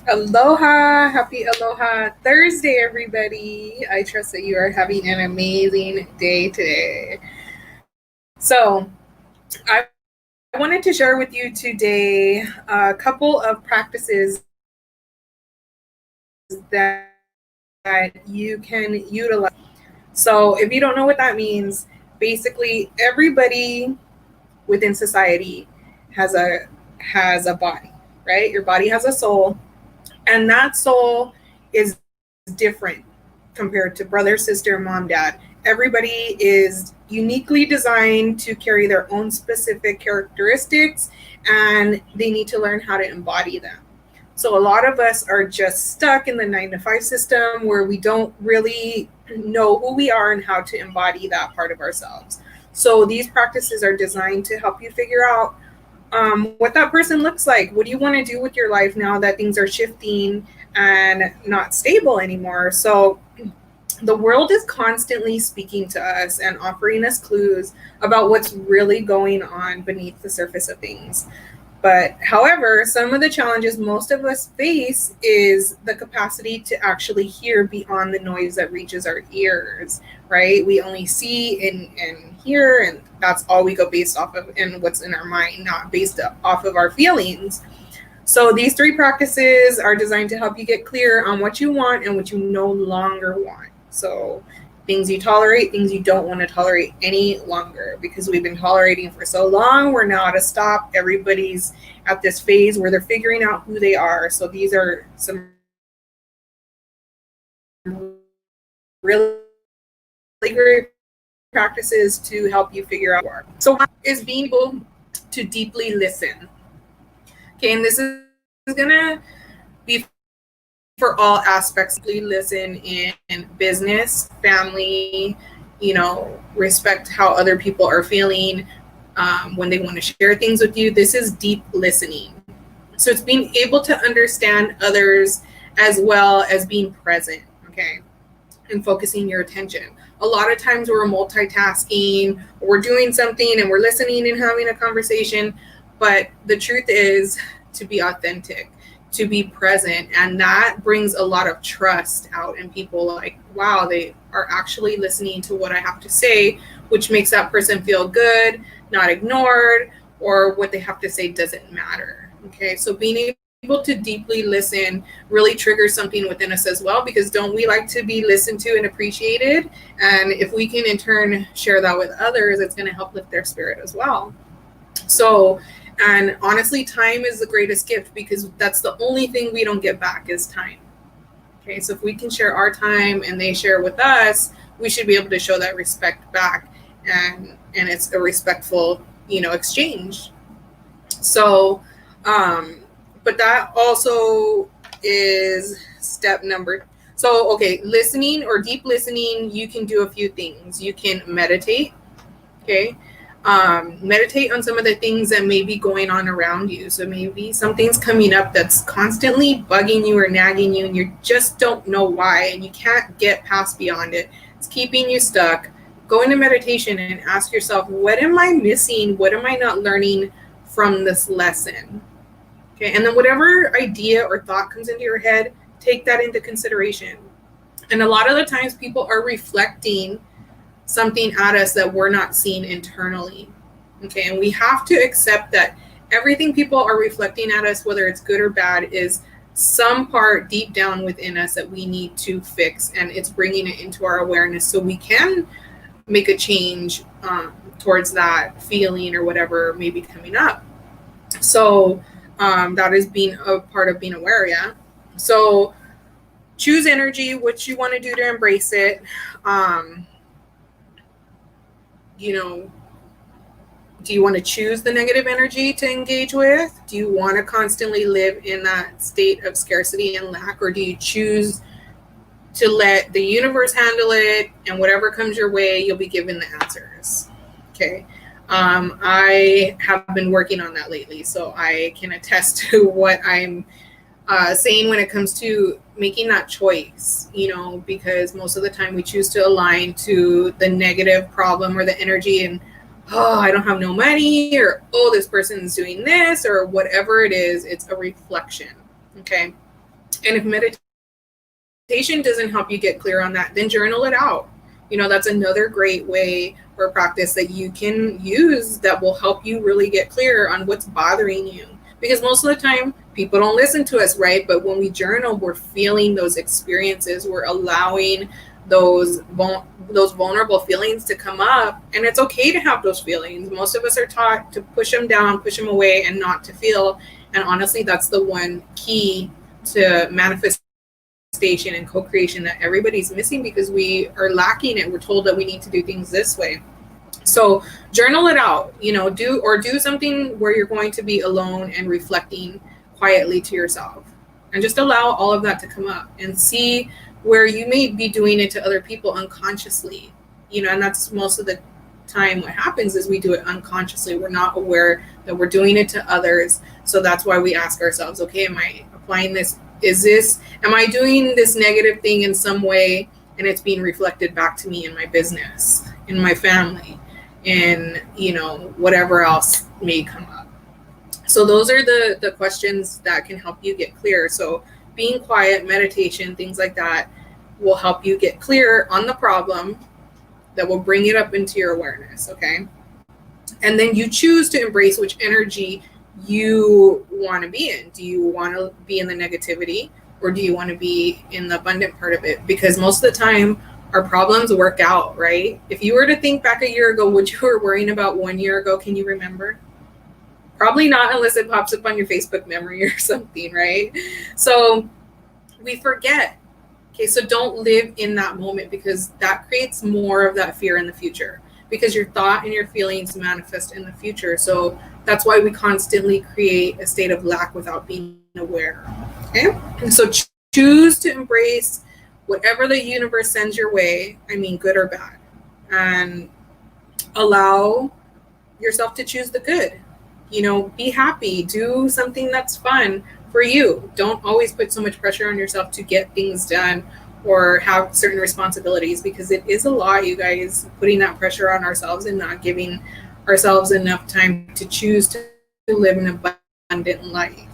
Aloha, happy Aloha Thursday, everybody. I trust that you are having an amazing day today. So, I wanted to share with you today a couple of practices that you can utilize. So, if you don't know what that means, basically everybody within society has a body, right? Your body has a soul, and that soul is different compared to brother, sister, mom, dad. Everybody is uniquely designed to carry their own specific characteristics, and they need to learn how to embody them. So a lot of us are just stuck in the 9 to 5 system where we don't really know who we are and how to embody that part of ourselves. So these practices are designed to help you figure out what that person looks like. What do you want to do with your life now that things are shifting and not stable anymore? So the world is constantly speaking to us and offering us clues about what's really going on beneath the surface of things. But however, some of the challenges most of us face is the capacity to actually hear beyond the noise that reaches our ears, right? We only see and hear, and that's all we go based off of and what's in our mind, not based off of our feelings. So these 3 practices are designed to help you get clear on what you want and what you no longer want. So things you tolerate, things you don't want to tolerate any longer because we've been tolerating for so long. We're now at a stop. Everybody's at this phase where they're figuring out who they are. So these are some really great practices to help you figure out who you are. So one is being able to deeply listen. Okay, and this is gonna be for all aspects. Listen in business, family, respect how other people are feeling when they want to share things with you. This is deep listening. So it's being able to understand others as well as being present, okay, and focusing your attention. A lot of times we're multitasking, or we're doing something and we're listening and having a conversation, but the truth is to be authentic, to be present, and that brings a lot of trust out in people. Like, wow, they are actually listening to what I have to say, which makes that person feel good, not ignored, or what they have to say doesn't matter. Okay, so being able to deeply listen really triggers something within us as well, because don't we like to be listened to and appreciated? And if we can in turn share that with others, it's going to help lift their spirit as well. So, and honestly, time is the greatest gift because that's the only thing we don't get back is time. Okay, so if we can share our time and they share with us, we should be able to show that respect back, and it's a respectful, exchange. So, um, but that also is step number. So, okay, listening or deep listening, you can do a few things. You can meditate. Okay, meditate on some of the things that may be going on around you. So maybe something's coming up that's constantly bugging you or nagging you, and you just don't know why, and you can't get past beyond it. It's keeping you stuck. Go into meditation and ask yourself, what am I missing? What am I not learning from this lesson? Okay, and then whatever idea or thought comes into your head, take that into consideration. And a lot of the times people are reflecting something at us that we're not seeing internally. Okay, and we have to accept that everything people are reflecting at us, whether it's good or bad, is some part deep down within us that we need to fix, and it's bringing it into our awareness so we can make a change towards that feeling or whatever may be coming up. So that is being a part of being aware. Yeah. So choose energy, what you want to do to embrace it. Um, you know, do you want to choose the negative energy to engage with? Do you want to constantly live in that state of scarcity and lack, or do you choose to let the universe handle it, and whatever comes your way, you'll be given the answers? Okay. I have been working on that lately, so I can attest to what I'm saying when it comes to making that choice, because most of the time we choose to align to the negative problem or the energy, and oh, I don't have no money, or oh, this person's doing this, or whatever it is, it's a reflection. Okay. And if meditation doesn't help you get clear on that, then journal it out. That's another great way or practice that you can use that will help you really get clear on what's bothering you. Because most of the time, people don't listen to us, right? But when we journal, we're feeling those experiences. We're allowing those vulnerable feelings to come up. And it's okay to have those feelings. Most of us are taught to push them down, push them away, and not to feel. And honestly, that's the one key to manifestation and co-creation that everybody's missing, because we are lacking it. We're told that we need to do things this way. So journal it out, do something where you're going to be alone and reflecting quietly to yourself, and just allow all of that to come up and see where you may be doing it to other people unconsciously, and that's most of the time what happens is we do it unconsciously. We're not aware that we're doing it to others. So that's why we ask ourselves, okay, am I applying this? Am I doing this negative thing in some way, and it's being reflected back to me in my business, in my family, and whatever else may come up. So those are the questions that can help you get clear. So being quiet, meditation, things like that will help you get clear on the problem, that will bring it up into your awareness, okay? And then you choose to embrace which energy you want to be in. Do you want to be in the negativity, or do you want to be in the abundant part of it? Because most of the time our problems work out, right? If you were to think back a year ago, what you were worrying about 1 year ago, can you remember? Probably not, unless it pops up on your Facebook memory or something, right? So we forget. Okay, so don't live in that moment, because that creates more of that fear in the future, because your thought and your feelings manifest in the future. So that's why we constantly create a state of lack without being aware. Okay, and so choose to embrace whatever the universe sends your way, good or bad, and allow yourself to choose the good. Be happy, do something that's fun for you. Don't always put so much pressure on yourself to get things done or have certain responsibilities, because it is a lot, you guys, putting that pressure on ourselves and not giving ourselves enough time to choose to live an abundant life.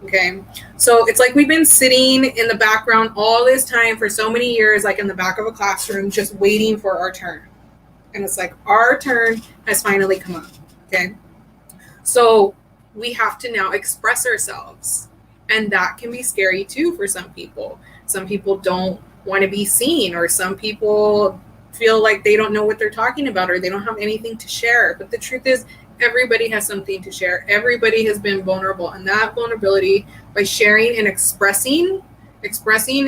Okay, so it's like we've been sitting in the background all this time for so many years, like in the back of a classroom, just waiting for our turn. And it's like our turn has finally come up. Okay, so we have to now express ourselves, and that can be scary too for some people. Some people don't want to be seen, or some people feel like they don't know what they're talking about, or they don't have anything to share. But the truth is, everybody has something to share. Everybody has been vulnerable, and that vulnerability, by sharing and expressing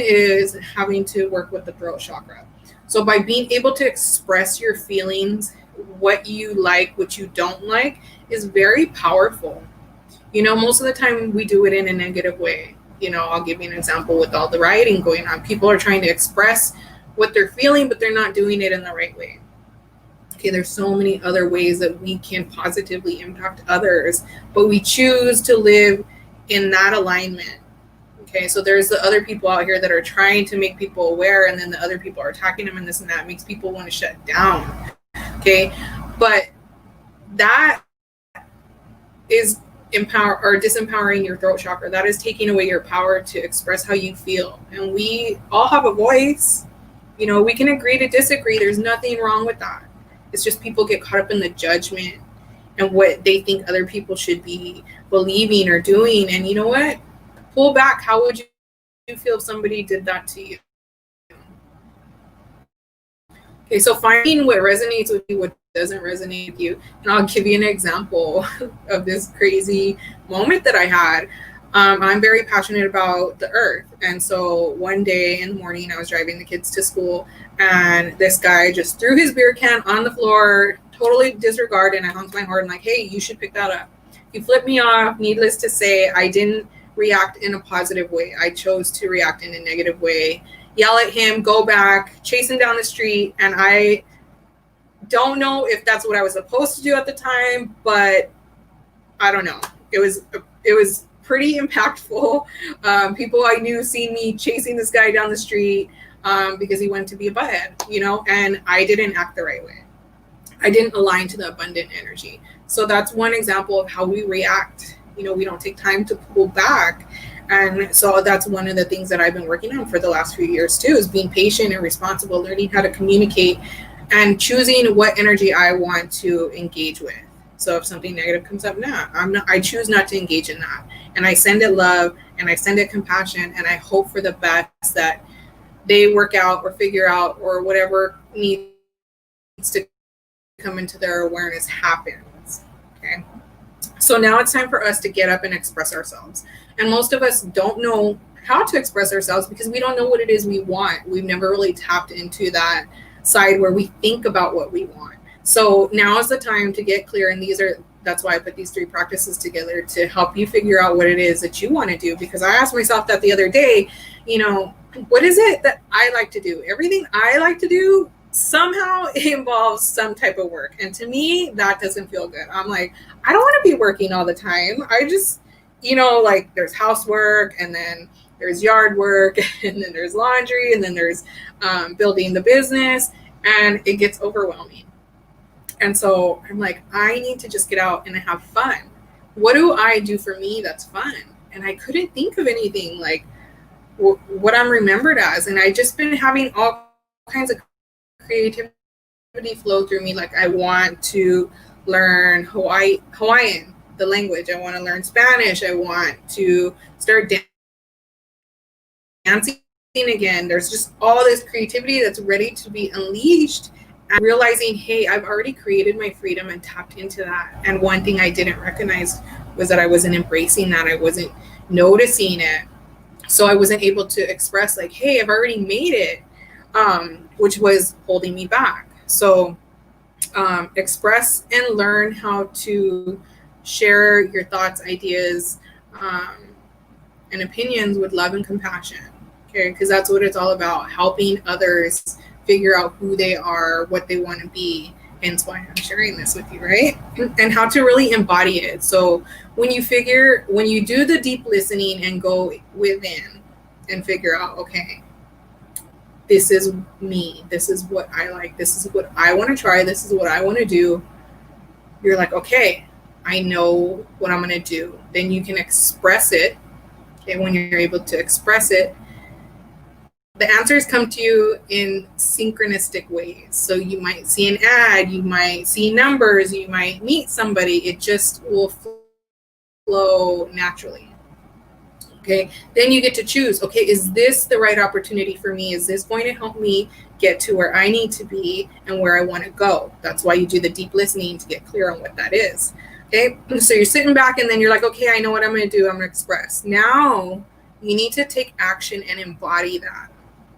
is having to work with the throat chakra. So by being able to express your feelings, what you like, what you don't like, is very powerful. Most of the time we do it in a negative way. I'll give you an example with all the rioting going on. People are trying to express what they're feeling, but they're not doing it in the right way. Okay, there's so many other ways that we can positively impact others, but we choose to live in that alignment. Okay, so there's the other people out here that are trying to make people aware, and then the other people are attacking them, and this and that makes people want to shut down. Okay, but that is disempowering your throat chakra. That is taking away your power to express how you feel. And we all have a voice. We can agree to disagree. There's nothing wrong with that. It's just people get caught up in the judgment and what they think other people should be believing or doing. And you know what? Pull back. How would you feel if somebody did that to you? Okay, so finding what resonates with you, what doesn't resonate with you. And I'll give you an example of this crazy moment that I had. I'm very passionate about the earth. And so one day in the morning, I was driving the kids to school, and this guy just threw his beer can on the floor, totally disregarded, and I honked my horn, like, hey, you should pick that up. He flipped me off. Needless to say, I didn't react in a positive way. I chose to react in a negative way. Yell at him, go back, chase him down the street. And I don't know if that's what I was supposed to do at the time, but I don't know. It was pretty impactful. People I knew seen me chasing this guy down the street because he wanted to be a butthead, and I didn't act the right way. I didn't align to the abundant energy. So that's one example of how we react. We don't take time to pull back And so that's one of the things that I've been working on for the last few years too, is being patient and responsible, learning how to communicate and choosing what energy I want to engage with. So if something negative comes up, I choose not to engage in that. And I send it love and I send it compassion, and I hope for the best that they work out or figure out, or whatever needs to come into their awareness happens. Okay. So now it's time for us to get up and express ourselves. And most of us don't know how to express ourselves because we don't know what it is we want. We've never really tapped into that side where we think about what we want. So now is the time to get clear. And that's why I put these 3 practices together to help you figure out what it is that you want to do. Because I asked myself that the other day, what is it that I like to do? Everything I like to do somehow involves some type of work. And to me, that doesn't feel good. I'm like, I don't want to be working all the time. I just, like there's housework, and then there's yard work, and then there's laundry, and then there's building the business, and it gets overwhelming. And so I'm like, I need to just get out and have fun. What do I do for me that's fun? And I couldn't think of anything like what I'm remembered as. And I just been having all kinds of creativity flow through me. Like I want to learn Hawaiian, the language. I want to learn Spanish. I want to start dancing again. There's just all this creativity that's ready to be unleashed. And realizing, hey, I've already created my freedom and tapped into that. And one thing I didn't recognize was that I wasn't embracing that. I wasn't noticing it. So I wasn't able to express like, hey, I've already made it, which was holding me back. So express and learn how to share your thoughts, ideas, and opinions with love and compassion. Okay, because that's what it's all about, helping others figure out who they are, what they want to be. Hence why I'm sharing this with you, right? And how to really embody it. So when you do the deep listening and go within and figure out, okay, this is me, this is what I like, this is what I want to try, this is what I want to do, you're like, okay, I know what I'm going to do. Then you can express it. Okay, when you're able to express it, the answers come to you in synchronistic ways. So you might see an ad, you might see numbers, you might meet somebody. It just will flow naturally. Okay, then you get to choose, okay, is this the right opportunity for me? Is this going to help me get to where I need to be and where I want to go? That's why you do the deep listening, to get clear on what that is. Okay, so you're sitting back and then you're like, okay, I know what I'm going to do. I'm going to express. Now you need to take action and embody that.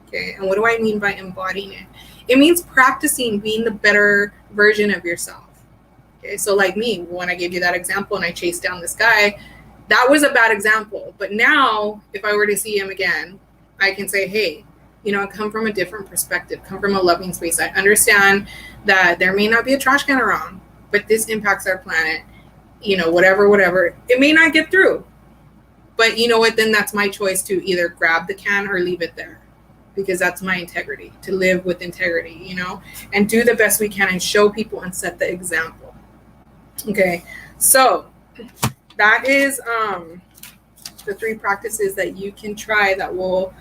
Okay, and what do I mean by embodying it? It means practicing being the better version of yourself. Okay, so like me, when I gave you that example and I chased down this guy, that was a bad example. But now, if I were to see him again, I can say, hey, come from a different perspective, come from a loving space. I understand that there may not be a trash can around, but this impacts our planet, whatever. It may not get through. But you know what? Then that's my choice to either grab the can or leave it there. Because that's my integrity, to live with integrity, and do the best we can and show people and set the example. Okay, so that is the 3 practices that you can try that will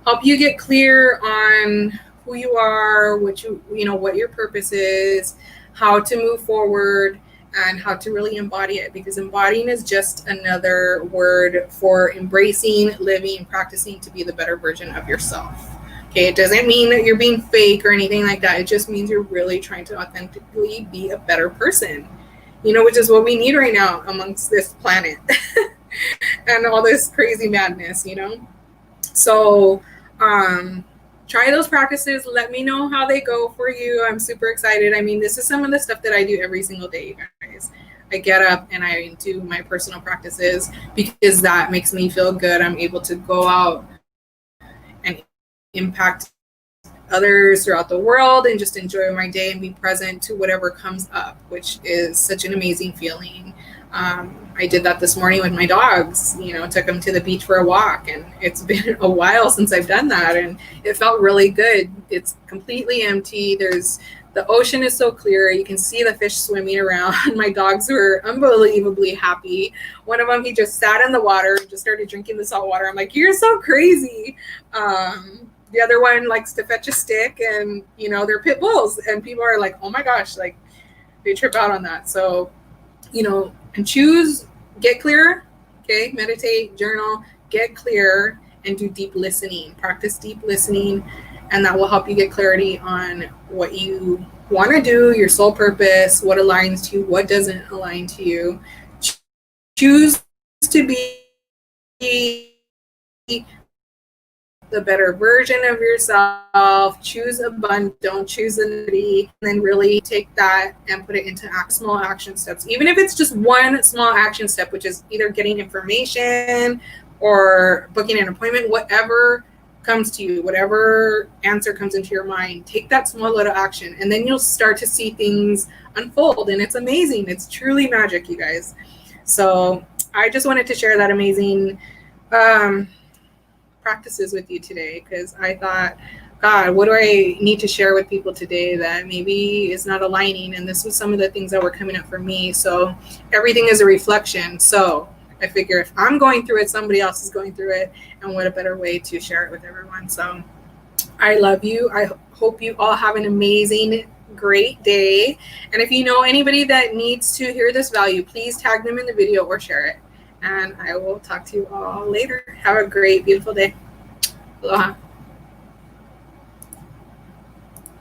help you get clear on who you are, what your purpose is, how to move forward, and how to really embody it. Because embodying is just another word for embracing, living, practicing to be the better version of yourself. Okay, it doesn't mean that you're being fake or anything like that. It just means you're really trying to authentically be a better person, which is what we need right now amongst this planet and all this crazy madness, So try those practices. Let me know how they go for you. I'm super excited. I mean, this is some of the stuff that I do every single day, you guys. I get up and I do my personal practices because that makes me feel good. I'm able to go out and impact others throughout the world and just enjoy my day and be present to whatever comes up, which is such an amazing feeling. I did that this morning with my dogs, took them to the beach for a walk, and it's been a while since I've done that, and it felt really good. It's completely empty. There's The ocean is so clear. You can see the fish swimming around. My dogs were unbelievably happy. One of them, he just sat in the water and just started drinking the salt water. I'm like, you're so crazy. The other one likes to fetch a stick, and they're pit bulls, and people are like, oh my gosh, like they trip out on that. So, and get clear, okay? Meditate, journal, get clear, and do deep listening. Practice deep listening, and that will help you get clarity on what you want to do, your soul purpose, what aligns to you, what doesn't align to you. Choose to be the better version of yourself. Choose abundance, don't choose the and then really take that and put it into small action steps. Even if it's just one small action step, which is either getting information or booking an appointment, whatever comes to you, whatever answer comes into your mind, take that small little action, and then you'll start to see things unfold. And it's amazing. It's truly magic, you guys. So I just wanted to share that amazing practices with you today, because I thought, God, what do I need to share with people today that maybe is not aligning? And this was some of the things that were coming up for me. So everything is a reflection. So I figure if I'm going through it, somebody else is going through it, and what a better way to share it with everyone. So I love you. I hope you all have an amazing, great day. And if you know anybody that needs to hear this value, please tag them in the video or share it. And I will talk to you all later. Have a great, beautiful day. Aloha.